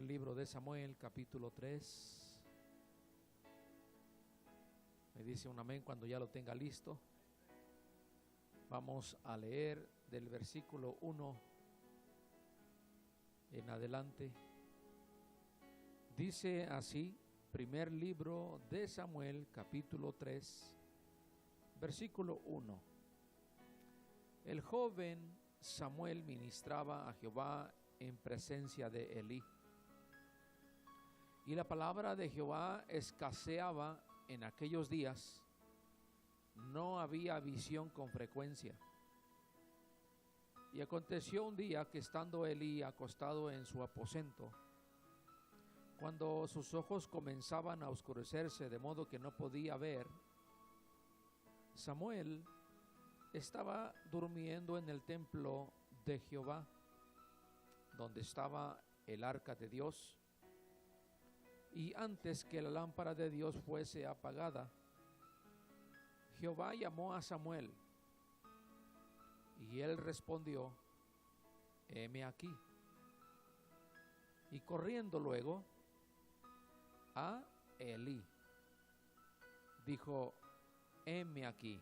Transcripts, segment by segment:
libro de Samuel, capítulo 3. Me dice un amén cuando ya lo tenga listo. Vamos a leer del versículo 1 en adelante. Dice así, primer libro de Samuel, capítulo 3, versículo 1. El joven Samuel ministraba a Jehová en presencia de Elí. Y la palabra de Jehová escaseaba en aquellos días. No había visión con frecuencia. Y aconteció un día que estando Elí acostado en su aposento, cuando sus ojos comenzaban a oscurecerse de modo que no podía ver, Samuel estaba durmiendo en el templo de Jehová, donde estaba el arca de Dios. Y antes que la lámpara de Dios fuese apagada, Jehová llamó a Samuel, y él respondió: heme aquí. Y corriendo luego a Elí, dijo: heme aquí,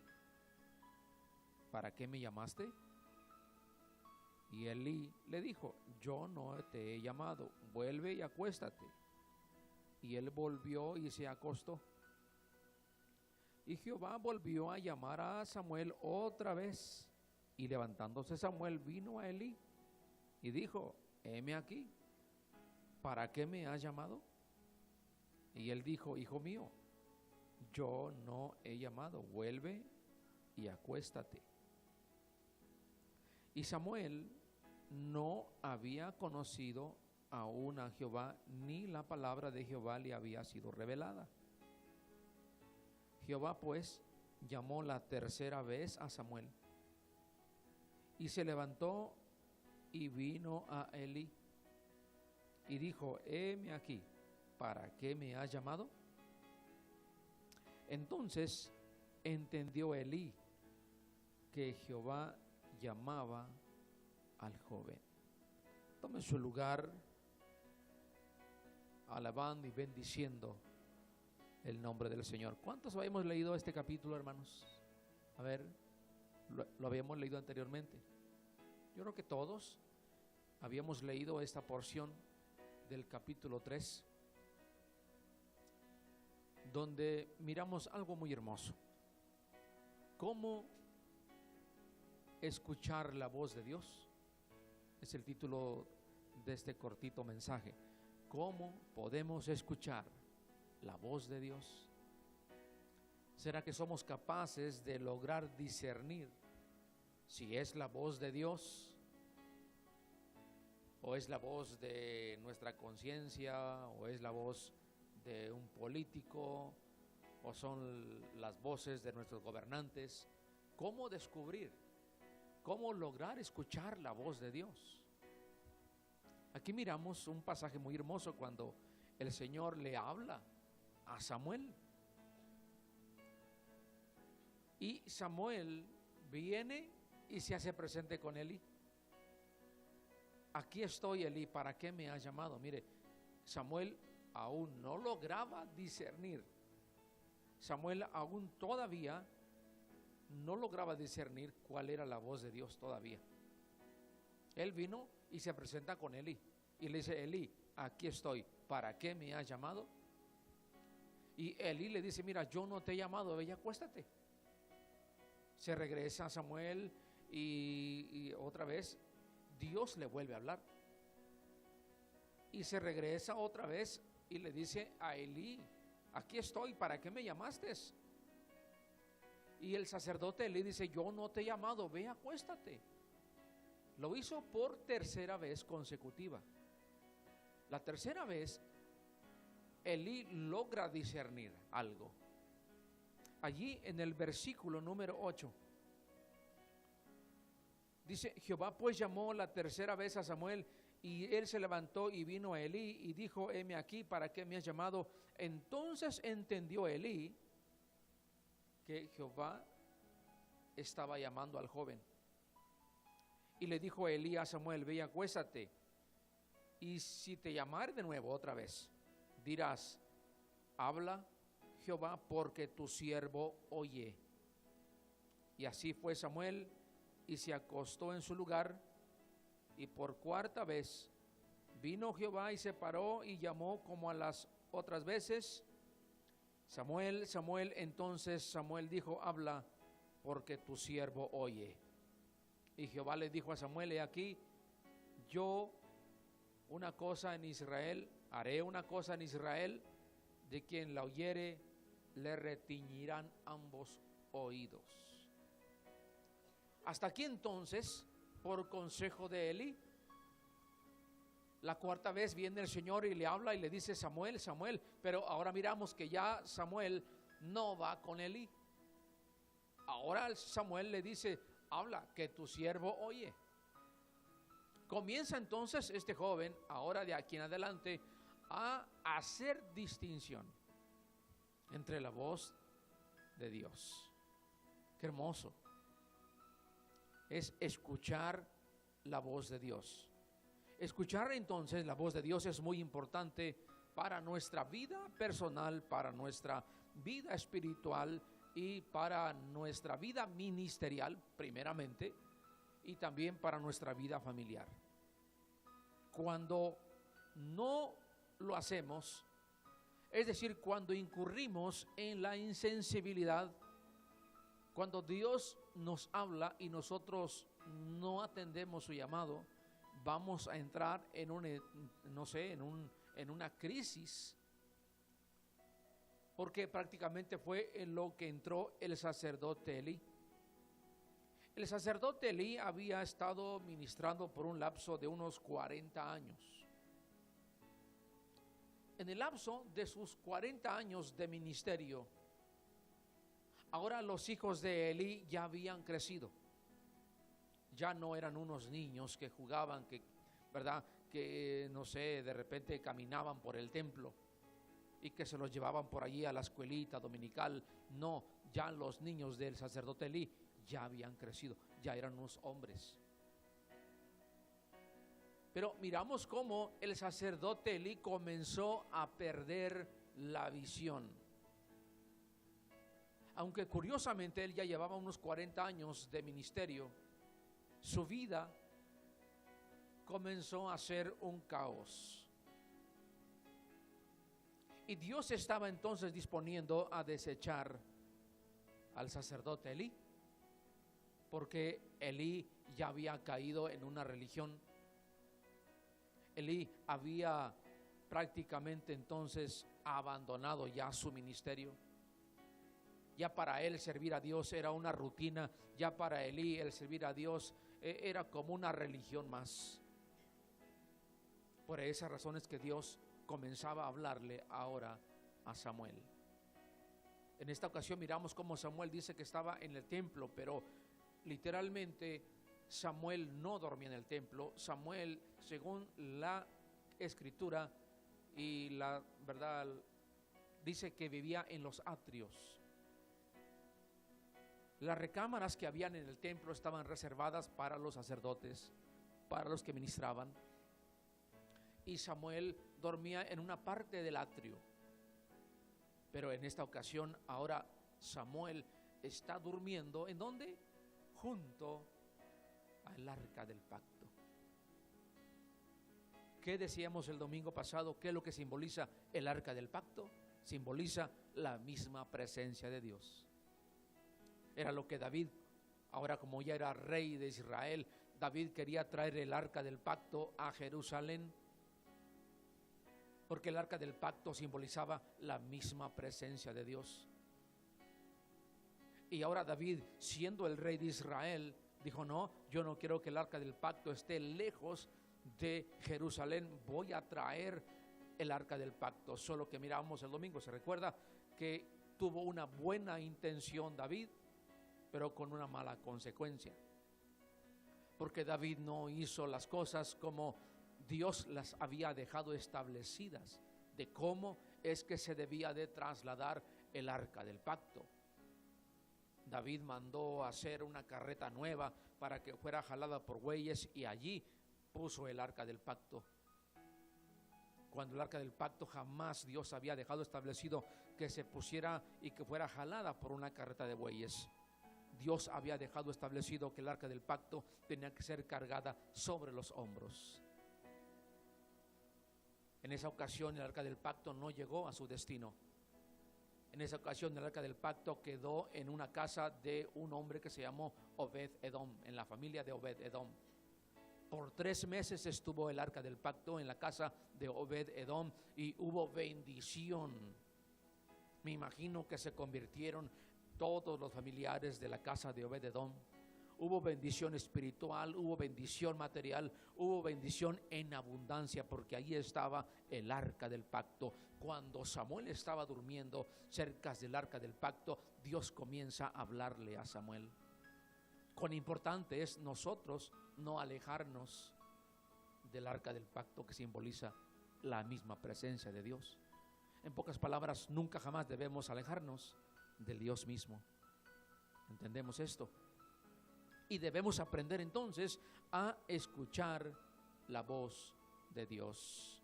¿para qué me llamaste? Y Elí le dijo: yo no te he llamado, vuelve y acuéstate. Y él volvió y se acostó. Y Jehová volvió a llamar a Samuel otra vez. Y levantándose Samuel vino a Elí y dijo: heme aquí, ¿para qué me has llamado? Y él dijo: hijo mío, yo no he llamado, vuelve y acuéstate. Y Samuel no había conocido aún a Jehová, ni la palabra de Jehová le había sido revelada. Jehová pues llamó la tercera vez a Samuel, y se levantó y vino a Elí y dijo: heme aquí, ¿para qué me has llamado? Entonces entendió Elí que Jehová llamaba al joven. Tome su lugar, alabando y bendiciendo el nombre del Señor. ¿Cuántos habíamos leído este capítulo, hermanos? A ver, lo habíamos leído anteriormente. Yo creo que todos habíamos leído esta porción del capítulo 3, donde miramos algo muy hermoso: cómo escuchar la voz de Dios. Es el título de este cortito mensaje: ¿cómo podemos escuchar la voz de Dios? ¿Será que somos capaces de lograr discernir si es la voz de Dios o es la voz de nuestra conciencia, o es la voz de un político, o son las voces de nuestros gobernantes? ¿Cómo descubrir, cómo lograr escuchar la voz de Dios? Aquí miramos un pasaje muy hermoso cuando el Señor le habla a Samuel. Y Samuel viene y se hace presente con Elí. Aquí estoy, Elí, ¿para qué me has llamado? Mire, Samuel aún no lograba discernir. Samuel aún todavía no lograba discernir cuál era la voz de Dios todavía. Él vino y se presenta con Elí y le dice: Elí, aquí estoy, ¿para qué me has llamado? Y Elí le dice: mira, yo no te he llamado, ve y acuéstate. Se regresa a Samuel y otra vez Dios le vuelve a hablar. Y se regresa otra vez y le dice a Elí: aquí estoy, ¿para qué me llamaste? Y el sacerdote Elí dice: yo no te he llamado, ve, acuéstate. Lo hizo por tercera vez consecutiva. La tercera vez Elí logra discernir algo. Allí en el versículo número 8 dice: Jehová pues llamó la tercera vez a Samuel, y él se levantó y vino a Elí y dijo: heme aquí, ¿para qué me has llamado? Entonces entendió Elí que Jehová estaba llamando al joven. Y le dijo Elí a Samuel: ve y acuéstate. Y si te llamare de nuevo otra vez, dirás, habla Jehová, porque tu siervo oye. Y así fue Samuel, y se acostó en su lugar, y por cuarta vez vino Jehová y se paró y llamó como a las otras veces, Samuel, Samuel. Entonces Samuel dijo, habla, porque tu siervo oye. Y Jehová le dijo a Samuel, he aquí, yo una cosa en Israel, haré una cosa en Israel, de quien la oyere, le retiñirán ambos oídos. Hasta aquí entonces, por consejo de Eli, la cuarta vez viene el Señor y le habla y le dice, Samuel, Samuel. Pero ahora miramos que ya Samuel no va con Eli. Ahora Samuel le dice, habla, que tu siervo oye. Comienza entonces este joven, ahora de aquí en adelante, a hacer distinción entre la voz de Dios. Qué hermoso es escuchar la voz de Dios. Escuchar entonces la voz de Dios es muy importante para nuestra vida personal, para nuestra vida espiritual y para nuestra vida ministerial primeramente, y también para nuestra vida familiar. Cuando no lo hacemos, es decir, cuando incurrimos en la insensibilidad, cuando Dios nos habla y nosotros no atendemos su llamado, vamos a entrar en una crisis, porque prácticamente fue en lo que entró el sacerdote Elí. El sacerdote Elí había estado ministrando por un lapso de unos 40 años. En el lapso de sus 40 años de ministerio, ahora los hijos de Elí ya habían crecido. Ya no eran unos niños que jugaban, que no sé, de repente caminaban por el templo y que se los llevaban por allí a la escuelita dominical. No, ya los niños del sacerdote Elí ya habían crecido, ya eran unos hombres. Pero miramos cómo el sacerdote Elí comenzó a perder la visión. Aunque curiosamente él ya llevaba unos 40 años de ministerio, su vida comenzó a ser un caos. Y Dios estaba entonces disponiendo a desechar al sacerdote Elí, porque Elí ya había caído en una religión. Elí había prácticamente entonces abandonado ya su ministerio. Ya para él servir a Dios era una rutina. Ya para Elí el servir a Dios era como una religión más. Por esas razones que Dios comenzaba a hablarle ahora a Samuel. En esta ocasión miramos cómo Samuel dice que estaba en el templo, pero literalmente Samuel no dormía en el templo. Samuel, según la escritura y la verdad, dice que vivía en los atrios. Las recámaras que habían en el templo estaban reservadas para los sacerdotes, para los que ministraban. Y Samuel dormía en una parte del atrio. Pero en esta ocasión, ahora Samuel está durmiendo, ¿en dónde? Junto al arca del pacto. ¿Qué decíamos el domingo pasado? ¿Qué es lo que simboliza el arca del pacto? Simboliza la misma presencia de Dios. Era lo que David, ahora como ya era rey de Israel, David quería traer el arca del pacto a Jerusalén, porque el arca del pacto simbolizaba la misma presencia de Dios. Y ahora David, siendo el rey de Israel, dijo, no, yo no quiero que el arca del pacto esté lejos de Jerusalén, voy a traer el arca del pacto. Solo que miramos el domingo, se recuerda que tuvo una buena intención David, pero con una mala consecuencia, porque David no hizo las cosas como Dios las había dejado establecidas, de cómo es que se debía de trasladar el arca del pacto. David mandó hacer una carreta nueva para que fuera jalada por bueyes, y allí puso el arca del pacto. cuando el arca del pacto jamás Dios había dejado establecido que se pusiera y que fuera jalada por una carreta de bueyes. Dios había dejado establecido que el arca del pacto tenía que ser cargada sobre los hombros. En esa ocasión el arca del pacto no llegó a su destino. En esa ocasión el arca del pacto quedó en una casa de un hombre que se llamó Obed-Edom, en la familia de Obed-Edom. Por 3 meses estuvo el arca del pacto en la casa de Obed-Edom y hubo bendición. Me imagino que se convirtieron todos los familiares de la casa de Obed-Edom. Hubo bendición espiritual, hubo bendición material, hubo bendición en abundancia, porque ahí estaba el arca del pacto. Cuando Samuel estaba durmiendo cerca del arca del pacto, Dios comienza a hablarle a Samuel. Cuán importante es nosotros no alejarnos del arca del pacto, que simboliza la misma presencia de Dios. En pocas palabras, nunca jamás debemos alejarnos del Dios mismo. ¿Entendemos esto? Y debemos aprender entonces a escuchar la voz de Dios.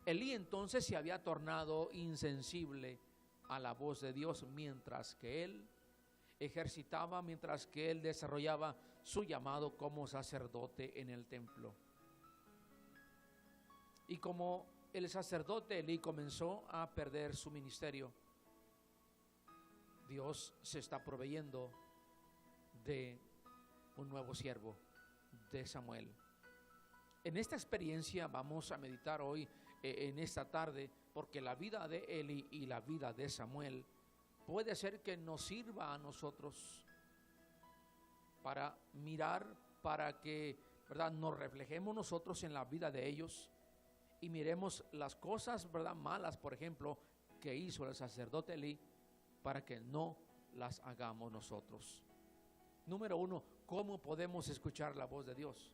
Elí entonces se había tornado insensible a la voz de Dios mientras que él desarrollaba su llamado como sacerdote en el templo. Y como el sacerdote Elí comenzó a perder su ministerio, Dios se está proveyendo de un nuevo siervo, de Samuel. En esta experiencia vamos a meditar hoy, en esta tarde, porque la vida de Eli y la vida de Samuel puede ser que nos sirva a nosotros para mirar, para que, ¿verdad?, nos reflejemos nosotros en la vida de ellos y miremos las cosas, ¿verdad?, malas, por ejemplo, que hizo el sacerdote Eli, para que no las hagamos nosotros. Número 1, ¿cómo podemos escuchar la voz de Dios?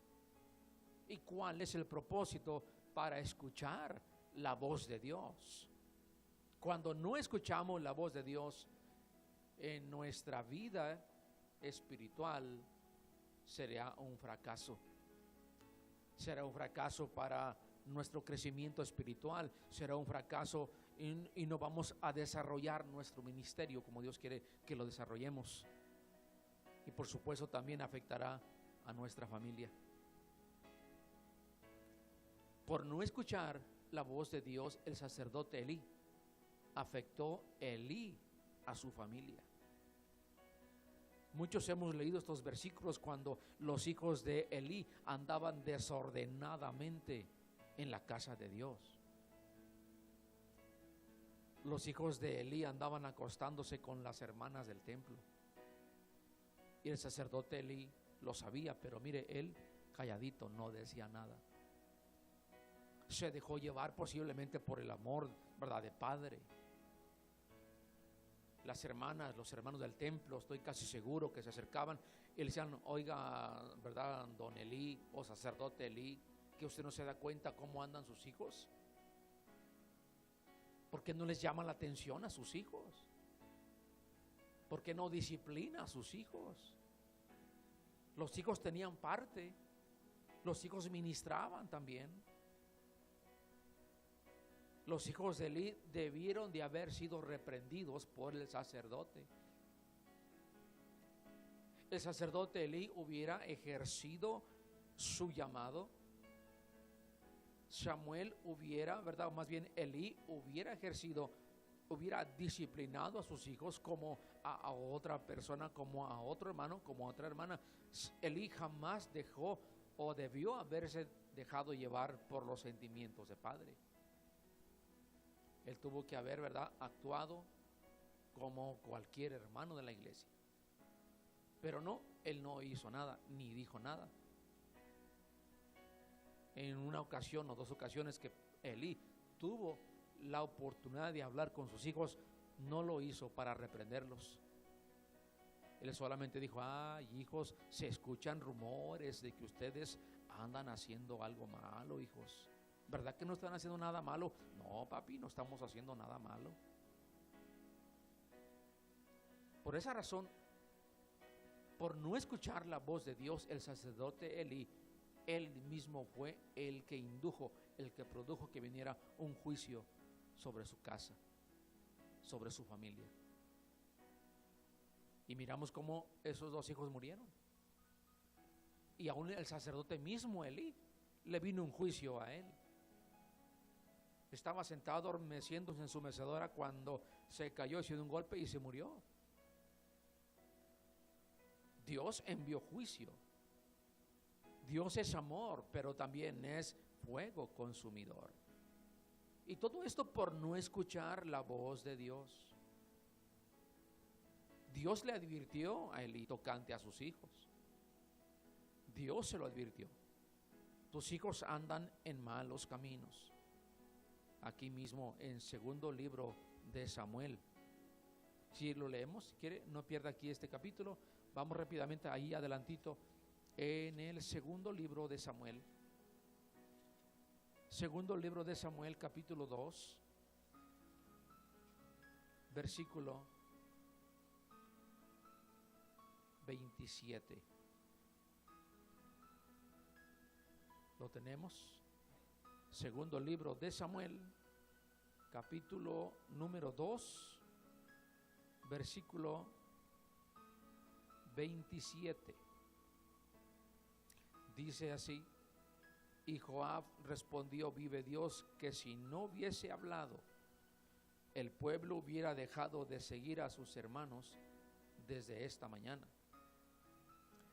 ¿Y cuál es el propósito para escuchar la voz de Dios? Cuando no escuchamos la voz de Dios en nuestra vida espiritual, será un fracaso. Será un fracaso para nuestro crecimiento espiritual, será un fracaso y no vamos a desarrollar nuestro ministerio como Dios quiere que lo desarrollemos. Y por supuesto también afectará a nuestra familia. Por no escuchar la voz de Dios, el sacerdote Elí afectó Elí a su familia. Muchos hemos leído estos versículos cuando los hijos de Elí andaban desordenadamente en la casa de Dios. Los hijos de Elí andaban acostándose con las hermanas del templo. Y el sacerdote Elí lo sabía, pero mire, él calladito, no decía nada. Se dejó llevar posiblemente por el amor, ¿verdad?, de padre. Las hermanas, los hermanos del templo, estoy casi seguro que se acercaban y le decían: oiga, ¿verdad, don Elí o sacerdote Elí, que usted no se da cuenta cómo andan sus hijos? ¿Por qué no les llama la atención a sus hijos? ¿Por qué no disciplina a sus hijos? Los hijos tenían parte, los hijos ministraban también. Los hijos de Elí debieron de haber sido reprendidos por el sacerdote. El sacerdote Elí hubiera ejercido su llamado. Samuel hubiera, ¿verdad?, o más bien Elí hubiera disciplinado a sus hijos como a otra persona, como a otro hermano, como a otra hermana. Elí jamás dejó o debió haberse dejado llevar por los sentimientos de padre. Él tuvo que haber, ¿verdad?, actuado como cualquier hermano de la iglesia. Pero no, él no hizo nada, ni dijo nada. En una ocasión o 2 ocasiones que Elí tuvo la oportunidad de hablar con sus hijos, no lo hizo para reprenderlos. Él solamente dijo: hijos, se escuchan rumores de que ustedes andan haciendo algo malo, hijos. ¿Verdad que no están haciendo nada malo? No, papi, no estamos haciendo nada malo. Por esa razón, por no escuchar la voz de Dios, el sacerdote Elí Él mismo fue el que indujo, el que produjo que viniera un juicio sobre su casa, sobre su familia. Y miramos cómo esos dos hijos murieron. Y aún el sacerdote mismo, Elí, le vino un juicio a él. Estaba sentado adormeciéndose en su mecedora cuando se cayó, hizo un golpe y se murió. Dios envió juicio. Dios es amor, pero también es fuego consumidor. Y todo esto por no escuchar la voz de Dios. Dios le advirtió a Elí tocante a sus hijos. Dios se lo advirtió. Tus hijos andan en malos caminos. Aquí mismo en segundo libro de Samuel. Si lo leemos, si quiere, no pierda aquí este capítulo. Vamos rápidamente ahí adelantito en el segundo libro de Samuel. Segundo libro de Samuel, capítulo 2, versículo 27. ¿Lo tenemos? Segundo libro de Samuel, capítulo número 2, versículo 27. Dice así: y Joab respondió, vive Dios, que si no hubiese hablado, el pueblo hubiera dejado de seguir a sus hermanos desde esta mañana.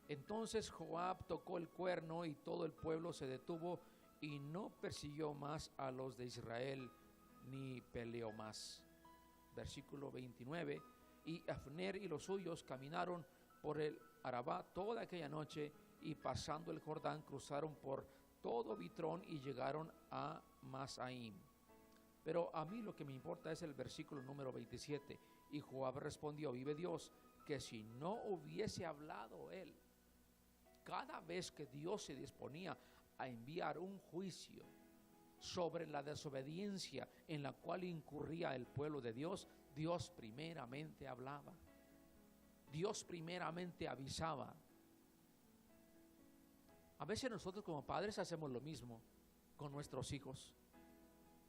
Entonces Joab tocó el cuerno y todo el pueblo se detuvo y no persiguió más a los de Israel ni peleó más. Versículo 29. Y Abner y los suyos caminaron por el Arabá toda aquella noche y pasando el Jordán cruzaron por todo Bitrón y llegaron a Masaim. Pero a mí lo que me importa es el versículo número 27. Y Joab respondió, vive Dios, que si no hubiese hablado él. Cada vez que Dios se disponía a enviar un juicio sobre la desobediencia en la cual incurría el pueblo de Dios, Dios primeramente hablaba. Dios primeramente avisaba. A veces nosotros como padres hacemos lo mismo con nuestros hijos.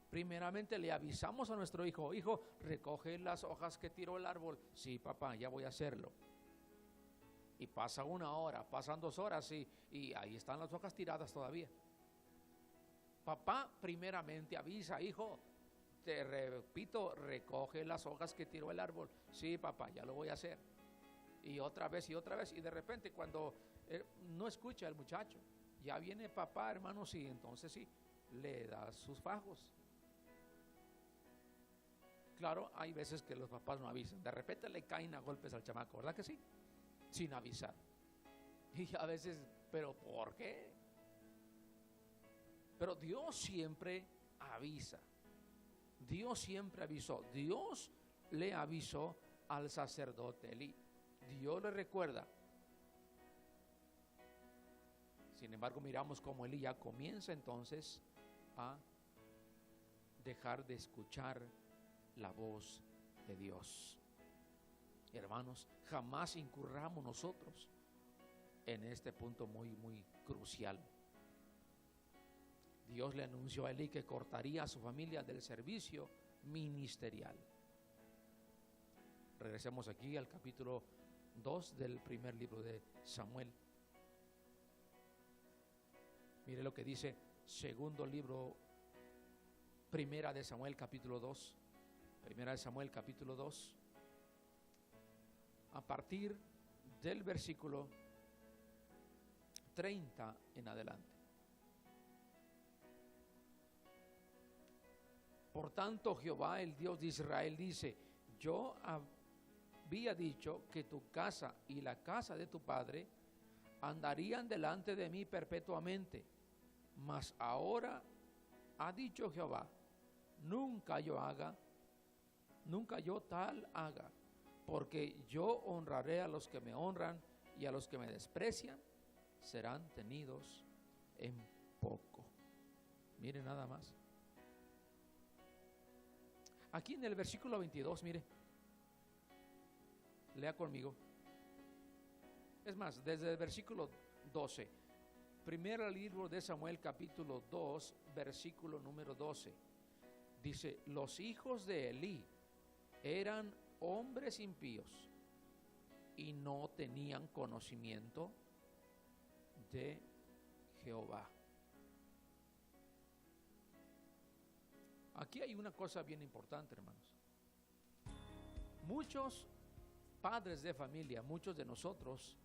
Primeramente le avisamos a nuestro hijo, hijo, recoge las hojas que tiró el árbol. Sí, papá, ya voy a hacerlo. Y pasa una hora, pasan 2 horas y ahí están las hojas tiradas todavía. Papá primeramente avisa, hijo, te repito, recoge las hojas que tiró el árbol. Sí, papá, ya lo voy a hacer. Y otra vez, y de repente cuando no escucha el muchacho, ya viene papá, hermanos, y entonces sí, le da sus fajos. Claro, hay veces que los papás no avisan, de repente le caen a golpes al chamaco, ¿verdad que sí? Sin avisar. Y a veces, ¿pero por qué? Pero Dios siempre avisa. Dios siempre avisó. Dios le avisó al sacerdote Elí. Dios le recuerda. Sin embargo, miramos cómo Elí ya comienza entonces a dejar de escuchar la voz de Dios. Hermanos, jamás incurramos nosotros en este punto muy, muy crucial. Dios le anunció a Elí que cortaría a su familia del servicio ministerial. Regresemos aquí al capítulo 2 del primer libro de Samuel. Mire lo que dice segundo libro, primera de Samuel capítulo 2. Primera de Samuel capítulo 2. A partir del versículo 30 en adelante. Por tanto, Jehová, el Dios de Israel, dice: yo había dicho que tu casa y la casa de tu padre andarían delante de mí perpetuamente, mas ahora ha dicho Jehová: nunca yo tal haga, porque yo honraré a los que me honran y a los que me desprecian serán tenidos en poco. Mire nada más. Aquí en el versículo 22, mire, lea conmigo. Es más, desde el versículo 12. Primer libro de Samuel, capítulo 2, versículo número 12. Dice, los hijos de Elí eran hombres impíos y no tenían conocimiento de Jehová. Aquí hay una cosa bien importante, hermanos. Muchos padres de familia, muchos de nosotros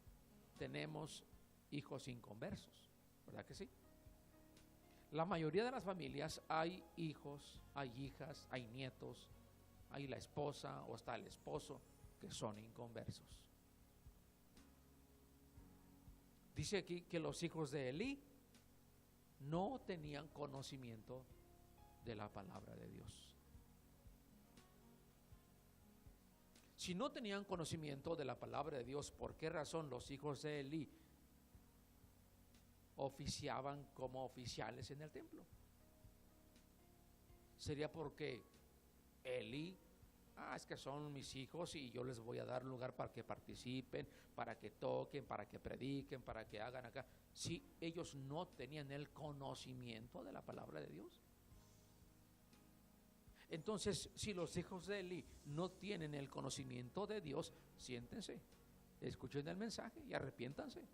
tenemos hijos inconversos, ¿verdad que sí? La mayoría de las familias hay hijos, hay hijas, hay nietos, hay la esposa o hasta el esposo que son inconversos. Dice aquí que los hijos de Elí no tenían conocimiento de la palabra de Dios. Si no tenían conocimiento de la palabra de Dios, ¿por qué razón los hijos de Elí oficiaban como oficiales en el templo? Sería porque Elí, es que son mis hijos y yo les voy a dar lugar para que participen, para que toquen, para que prediquen, para que hagan acá. Si ellos no tenían el conocimiento de la palabra de Dios. Entonces, si los hijos de Elí no tienen el conocimiento de Dios, siéntense, escuchen el mensaje y arrepiéntanse.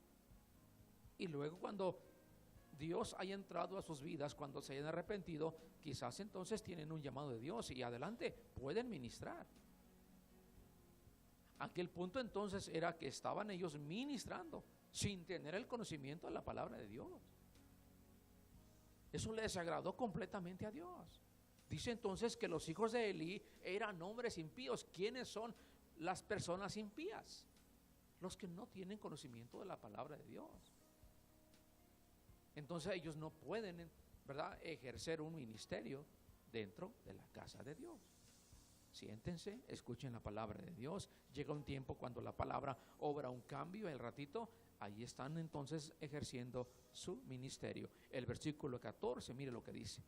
Y luego cuando Dios haya entrado a sus vidas, cuando se hayan arrepentido, quizás entonces tienen un llamado de Dios y adelante pueden ministrar. Aquel punto entonces era que estaban ellos ministrando sin tener el conocimiento de la palabra de Dios. Eso les agradó completamente a Dios. Dice entonces que los hijos de Elí eran hombres impíos. ¿Quiénes son las personas impías? Los que no tienen conocimiento de la palabra de Dios. Entonces ellos no pueden, ¿verdad?, ejercer un ministerio dentro de la casa de Dios. Siéntense, escuchen la palabra de Dios. Llega un tiempo cuando la palabra obra un cambio, el ratito, ahí están entonces ejerciendo su ministerio. El versículo 14, mire lo que dice.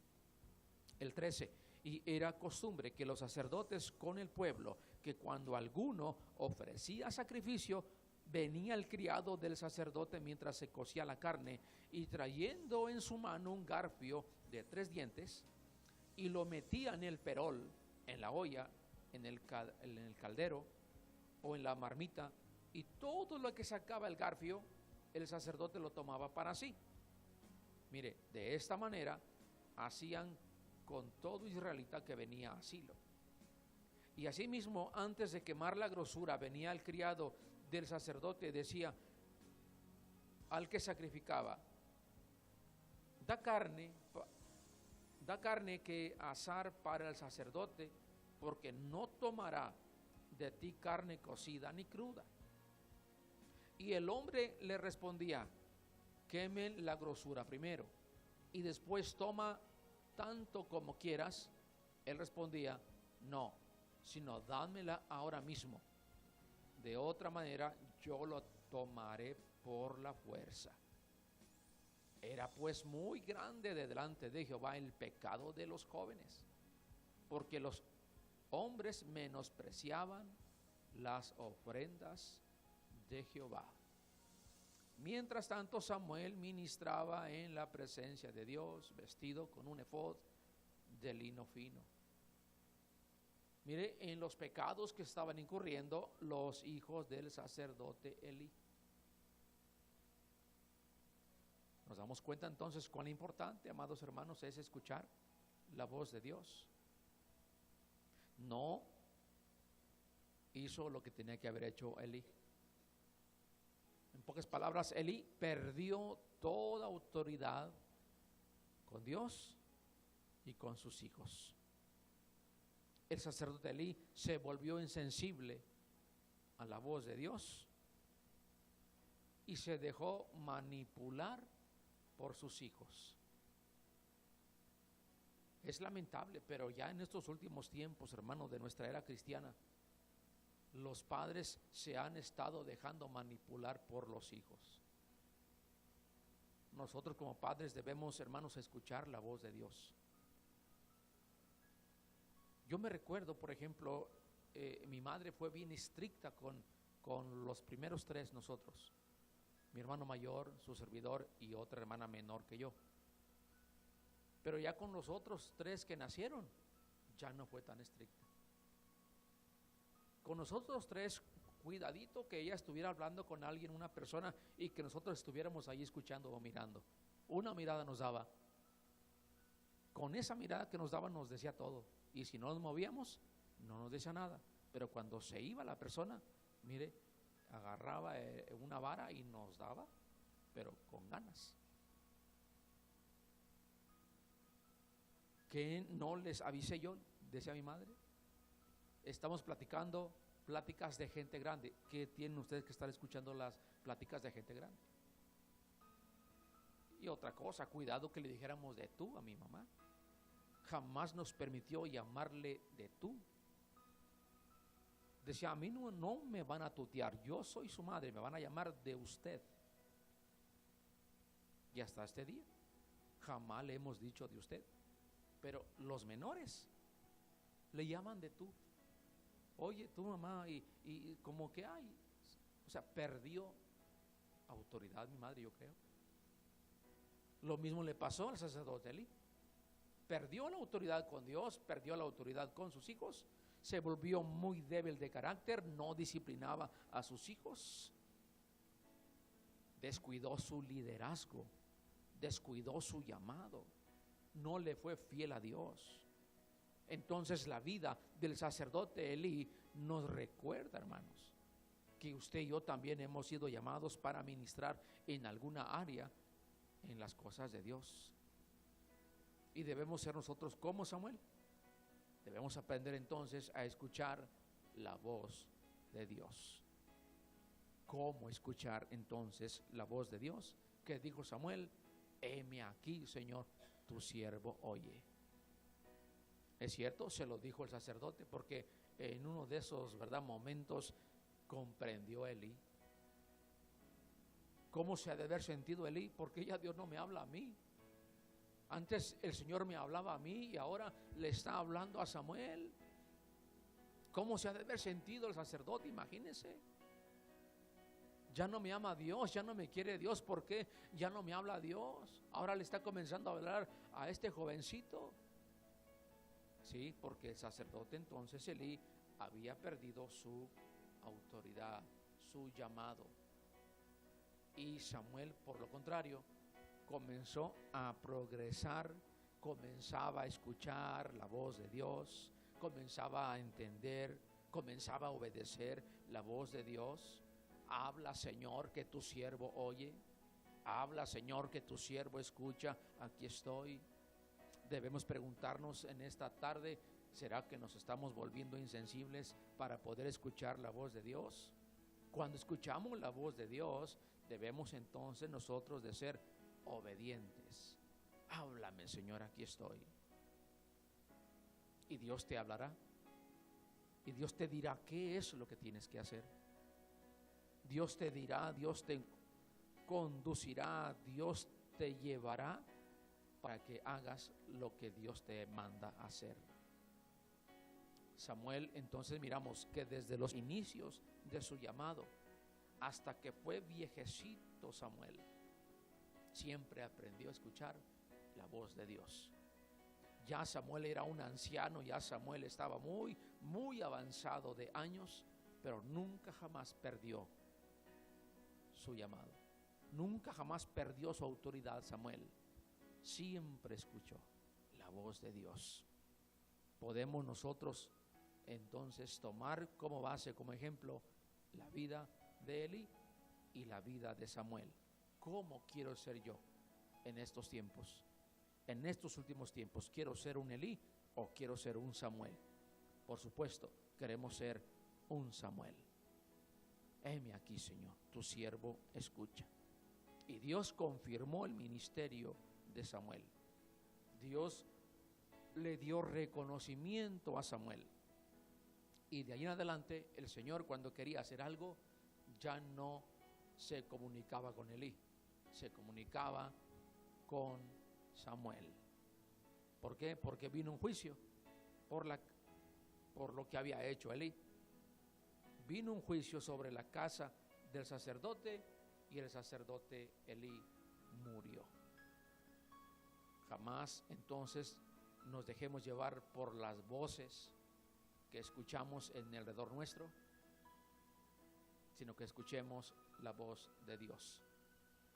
El 13, y era costumbre que los sacerdotes con el pueblo, que cuando alguno ofrecía sacrificio, venía el criado del sacerdote mientras se cocía la carne, y trayendo en su mano un garfio de 3 dientes, y lo metía en el perol, en la olla, en el caldero o en la marmita, y todo lo que sacaba el garfio, el sacerdote lo tomaba para sí. Mire, de esta manera hacían con todo israelita que venía a Silo. Y asimismo, antes de quemar la grosura, venía el criado del sacerdote, decía al que sacrificaba: da carne que asar para el sacerdote, porque no tomará de ti carne cocida ni cruda. Y el hombre le respondía: queme la grosura primero y después toma tanto como quieras. Él respondía: no, sino dámela ahora mismo, de otra manera yo lo tomaré por la fuerza. Era pues muy grande de delante de Jehová el pecado de los jóvenes, porque los hombres menospreciaban las ofrendas de Jehová. Mientras tanto, Samuel ministraba en la presencia de Dios, vestido con un efod de lino fino. Mire, en los pecados que estaban incurriendo los hijos del sacerdote Elí. Nos damos cuenta entonces cuán importante, amados hermanos, es escuchar la voz de Dios. No hizo lo que tenía que haber hecho Elí. En pocas palabras, Elí perdió toda autoridad con Dios y con sus hijos. El sacerdote Elí se volvió insensible a la voz de Dios y se dejó manipular por sus hijos. Es lamentable, pero ya en estos últimos tiempos, hermanos, de nuestra era cristiana, los padres se han estado dejando manipular por los hijos. Nosotros como padres debemos, hermanos, escuchar la voz de Dios. Yo me recuerdo, por ejemplo, mi madre fue bien estricta con los primeros 3 nosotros. mi hermano mayor, su servidor y otra hermana menor que yo. Pero ya con los otros 3 que nacieron, ya no fue tan estricta. Con nosotros 3, cuidadito que ella estuviera hablando con alguien, una persona, y que nosotros estuviéramos ahí escuchando o mirando. Una mirada nos daba. Con esa mirada que nos daba nos decía todo. Y si no nos movíamos, no nos decía nada. Pero cuando se iba la persona, mire, agarraba una vara y nos daba, pero con ganas. ¿Que no les avisé yo? Decía mi madre. Estamos platicando pláticas de gente grande. ¿Qué tienen ustedes que estar escuchando las pláticas de gente grande? Y otra cosa, cuidado que le dijéramos de tú a mi mamá. Jamás nos permitió llamarle de tú. Decía, a mí no me van a tutear, yo soy su madre, me van a llamar de usted. Y hasta este día jamás le hemos dicho de usted. Pero los menores le llaman de tú. Oye, tu mamá, y como que hay, o sea, perdió autoridad mi madre, yo creo. Lo mismo le pasó al sacerdote Elí. Perdió la autoridad con Dios, perdió la autoridad con sus hijos, se volvió muy débil de carácter, no disciplinaba a sus hijos, descuidó su liderazgo, descuidó su llamado, no le fue fiel a Dios. Entonces la vida del sacerdote Elí nos recuerda, hermanos, que usted y yo también hemos sido llamados para ministrar en alguna área en las cosas de Dios. Y debemos ser nosotros como Samuel. Debemos aprender entonces a escuchar la voz de Dios. ¿Cómo escuchar entonces la voz de Dios? ¿Qué dijo Samuel? Heme aquí, Señor, tu siervo oye. Es cierto, se lo dijo el sacerdote, porque en uno de esos, ¿verdad?, momentos comprendió Elí. ¿Cómo se ha de haber sentido Elí? Porque ya Dios no me habla a mí. Antes el Señor me hablaba a mí y ahora le está hablando a Samuel. ¿Cómo se ha de haber sentido el sacerdote? Imagínense. Ya no me ama Dios, ya no me quiere Dios. ¿Por qué? Ya no me habla Dios. Ahora le está comenzando a hablar a este jovencito. Sí, porque el sacerdote entonces Elí había perdido su autoridad, su llamado. Y Samuel, por lo contrario, comenzó a progresar, comenzaba a escuchar la voz de Dios, comenzaba a entender, comenzaba a obedecer la voz de Dios. Habla, Señor, que tu siervo oye. Habla, Señor, que tu siervo escucha. Aquí estoy. Debemos preguntarnos en esta tarde, ¿será que nos estamos volviendo insensibles para poder escuchar la voz de Dios? Cuando escuchamos la voz de Dios, debemos entonces nosotros de ser obedientes. Háblame, Señor, aquí estoy. Y Dios te hablará. Y Dios te dirá qué es lo que tienes que hacer. Dios te dirá, Dios te conducirá, Dios te llevará para que hagas lo que Dios te manda hacer. Samuel, entonces miramos que desde los inicios de su llamado hasta que fue viejecito Samuel, siempre aprendió a escuchar la voz de Dios. Ya Samuel era un anciano, ya Samuel estaba muy avanzado de años, pero nunca jamás perdió su llamado. Nunca jamás perdió su autoridad Samuel. Siempre escuchó la voz de Dios. Podemos nosotros entonces tomar como base, como ejemplo, la vida de Elí y la vida de Samuel. ¿Cómo quiero ser yo en estos tiempos? En estos últimos tiempos, ¿quiero ser un Elí o quiero ser un Samuel? Por supuesto, queremos ser un Samuel. Heme aquí, Señor, tu siervo escucha. Y Dios confirmó el ministerio de Samuel. Dios le dio reconocimiento a Samuel. Y de ahí en adelante, el Señor, cuando quería hacer algo, ya no se comunicaba con Elí, se comunicaba con Samuel. ¿Por qué? Porque vino un juicio por lo que había hecho Elí. Vino un juicio sobre la casa del sacerdote y el sacerdote Elí murió. Jamás entonces nos dejemos llevar por las voces que escuchamos en alrededor nuestro, sino que escuchemos la voz de Dios.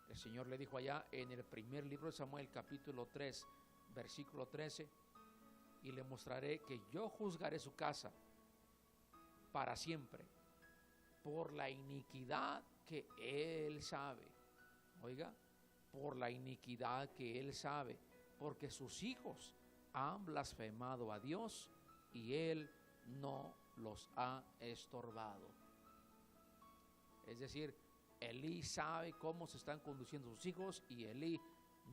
El Señor le dijo allá en el primer libro de Samuel, capítulo 3, versículo 13, y le mostraré que yo juzgaré su casa para siempre por la iniquidad que él sabe. Oiga, por la iniquidad que él sabe, porque sus hijos han blasfemado a Dios y él no los ha estorbado. Es decir, Elí sabe cómo se están conduciendo sus hijos y Elí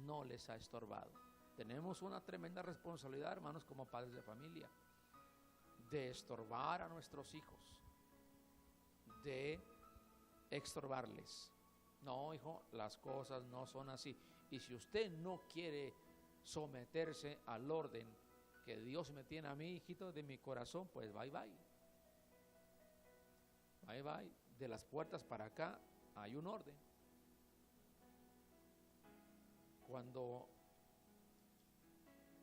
no les ha estorbado. Tenemos una tremenda responsabilidad, hermanos, como padres de familia, de estorbar a nuestros hijos, de estorbarles. No, hijo, las cosas no son así. Y si usted no quiere someterse al orden que Dios me tiene a mí, hijito, de mi corazón, pues bye bye. Bye bye. De las puertas para acá hay un orden. Cuando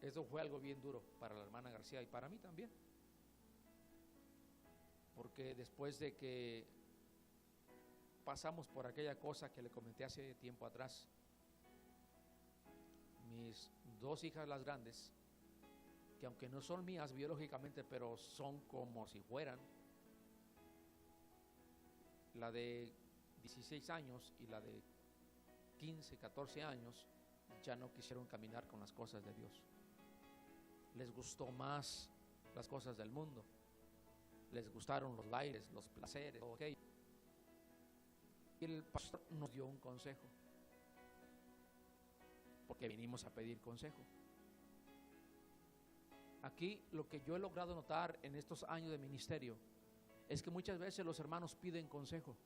eso fue algo bien duro para la hermana García y para mí también, porque después de que pasamos por aquella cosa que le comenté hace tiempo atrás, mis dos hijas las grandes, que aunque no son mías biológicamente, pero son como si fueran, la de 16 años y la de 15, 14 años, ya no quisieron caminar con las cosas de Dios. Les gustó más las cosas del mundo. Les gustaron los bailes, los placeres, okay. Y el pastor nos dio un consejo, porque vinimos a pedir consejo. Aquí lo que yo he logrado notar en estos años de ministerio es que muchas veces los hermanos piden consejo,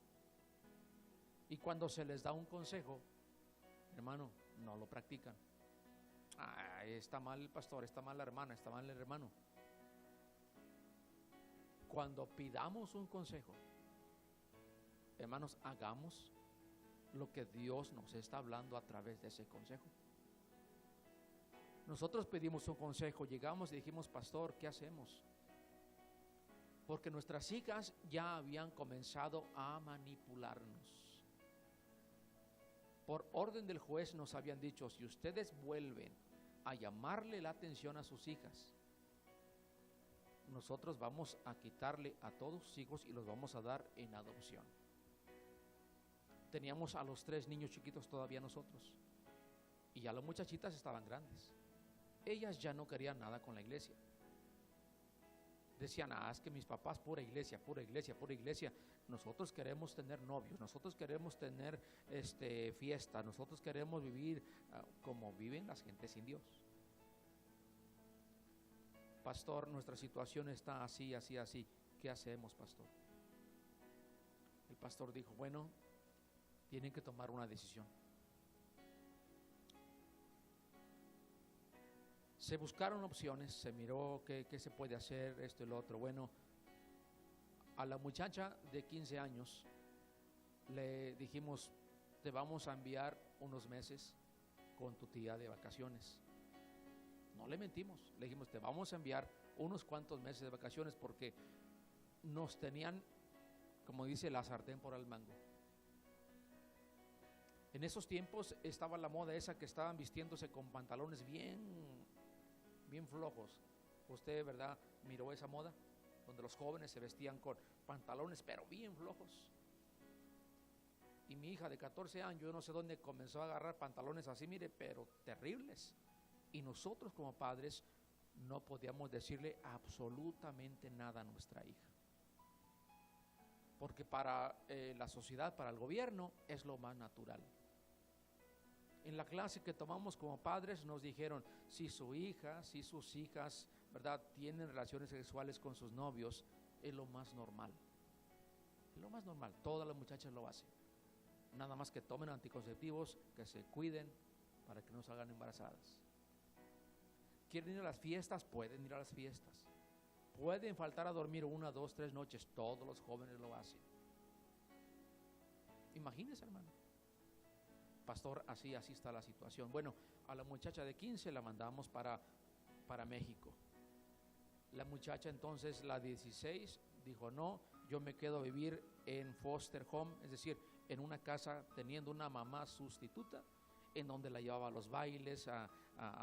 y cuando se les da un consejo, hermano, no lo practican. Está mal el pastor, está mal la hermana, está mal el hermano. Cuando pidamos un consejo, hermanos, hagamos lo que Dios nos está hablando a través de ese consejo. Nosotros pedimos un consejo, llegamos y dijimos, pastor, ¿qué hacemos? Porque nuestras hijas ya habían comenzado a manipularnos. Por orden del juez nos habían dicho, si ustedes vuelven a llamarle la atención a sus hijas, nosotros vamos a quitarle a todos sus hijos y los vamos a dar en adopción. Teníamos a los 3 niños chiquitos todavía nosotros, y ya las muchachitas estaban grandes. Ellas ya no querían nada con la iglesia. Decían, es que mis papás, pura iglesia, pura iglesia, pura iglesia. Nosotros queremos tener novios, nosotros queremos tener fiesta, nosotros queremos vivir como viven las gentes sin Dios. Pastor, nuestra situación está así, así, así. ¿Qué hacemos, pastor? El pastor dijo, bueno, tienen que tomar una decisión. Se buscaron opciones, se miró qué se puede hacer, esto y lo otro. Bueno, a la muchacha de 15 años le dijimos, te vamos a enviar unos meses con tu tía de vacaciones. No le mentimos, le dijimos, te vamos a enviar unos cuantos meses de vacaciones porque nos tenían, como dice, la sartén por el mango. En esos tiempos estaba la moda esa que estaban vistiéndose con pantalones bien flojos. Usted, ¿verdad?, miró esa moda donde los jóvenes se vestían con pantalones pero bien flojos. Y mi hija de 14 años, yo no sé dónde comenzó a agarrar pantalones así, mire, pero terribles. Y nosotros como padres no podíamos decirle absolutamente nada a nuestra hija, porque para la sociedad, para el gobierno, es lo más natural. En la clase que tomamos como padres nos dijeron, si su hija, si sus hijas, ¿verdad?, tienen relaciones sexuales con sus novios, es lo más normal. Es lo más normal, todas las muchachas lo hacen. Nada más que tomen anticonceptivos, que se cuiden para que no salgan embarazadas. ¿Quieren ir a las fiestas? Pueden ir a las fiestas. Pueden faltar a dormir 1, 2, 3 noches, todos los jóvenes lo hacen. Imagínense, hermano. pastor, así está la situación. Bueno, a la muchacha de 15 la mandamos para México. La muchacha entonces, la 16, dijo: no, yo me quedo a vivir en foster home, es decir, en una casa teniendo una mamá sustituta, en donde la llevaba a los bailes, a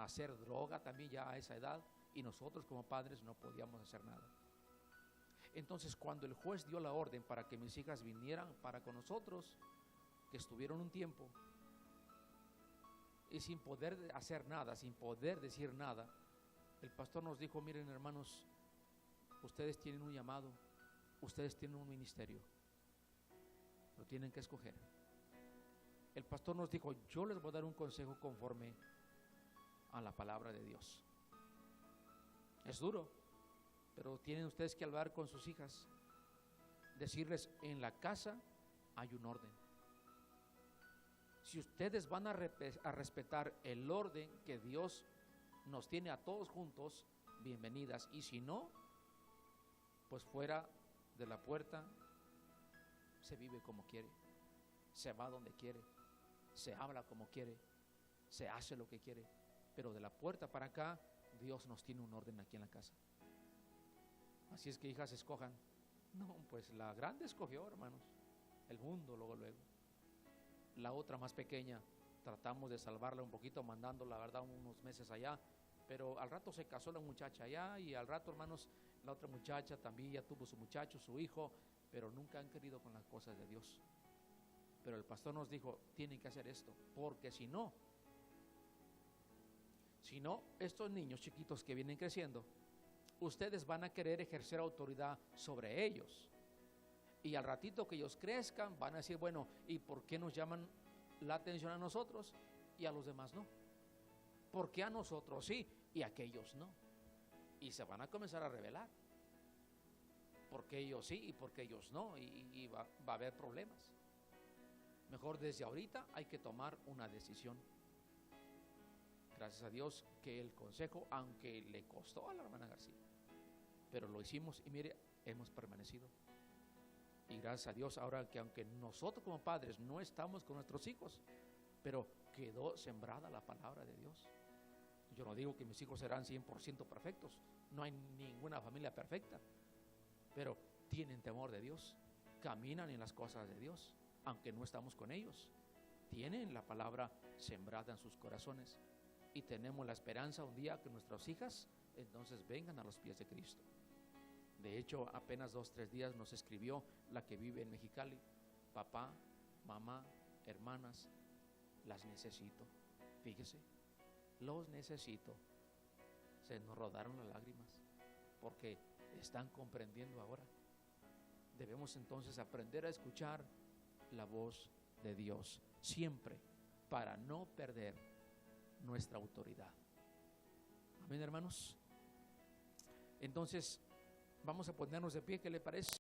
hacer droga también ya a esa edad, y nosotros como padres no podíamos hacer nada. Entonces, cuando el juez dio la orden para que mis hijas vinieran para con nosotros, que estuvieron un tiempo, y sin poder hacer nada, sin poder decir nada, el pastor nos dijo: miren, hermanos, ustedes tienen un llamado, ustedes tienen un ministerio, lo tienen que escoger. El pastor nos dijo: yo les voy a dar un consejo conforme a la palabra de Dios. Es duro, pero tienen ustedes que hablar con sus hijas, decirles: en la casa hay un orden. Si ustedes van a respetar el orden que Dios nos tiene a todos juntos, bienvenidas. Y si no, pues fuera de la puerta se vive como quiere, se va donde quiere, se habla como quiere, se hace lo que quiere. Pero de la puerta para acá, Dios nos tiene un orden aquí en la casa. Así es que, hijas, escojan. No, pues la grande escogió, hermanos, el mundo luego. La otra más pequeña tratamos de salvarla un poquito, mandándola, la verdad, unos meses allá, pero al rato se casó la muchacha allá, y al rato, hermanos, la otra muchacha también ya tuvo su muchacho, su hijo, pero nunca han querido con las cosas de Dios. Pero el pastor nos dijo: tienen que hacer esto, porque si no, estos niños chiquitos que vienen creciendo, ustedes van a querer ejercer autoridad sobre ellos. Y al ratito que ellos crezcan, van a decir: bueno, ¿y por qué nos llaman la atención a nosotros y a los demás no? ¿Por qué a nosotros sí y a aquellos no? Y se van a comenzar a rebelar. ¿Por qué ellos sí y por qué ellos no? Y va a haber problemas. Mejor desde ahorita hay que tomar una decisión. Gracias a Dios que el consejo, aunque le costó a la hermana García, pero lo hicimos, y mire, hemos permanecido. Y gracias a Dios, ahora que aunque nosotros como padres no estamos con nuestros hijos, pero quedó sembrada la palabra de Dios. Yo no digo que mis hijos serán 100% perfectos, no hay ninguna familia perfecta, pero tienen temor de Dios, caminan en las cosas de Dios, aunque no estamos con ellos. Tienen la palabra sembrada en sus corazones, y tenemos la esperanza un día que nuestras hijas entonces vengan a los pies de Cristo. De hecho, apenas 2-3 días nos escribió la que vive en Mexicali: papá, mamá, hermanas, las necesito. Fíjese, los necesito. Se nos rodaron las lágrimas, porque están comprendiendo ahora. Debemos entonces aprender a escuchar la voz de Dios, siempre, para no perder nuestra autoridad. Amén, hermanos. Entonces, vamos a ponernos de pie, ¿qué le parece?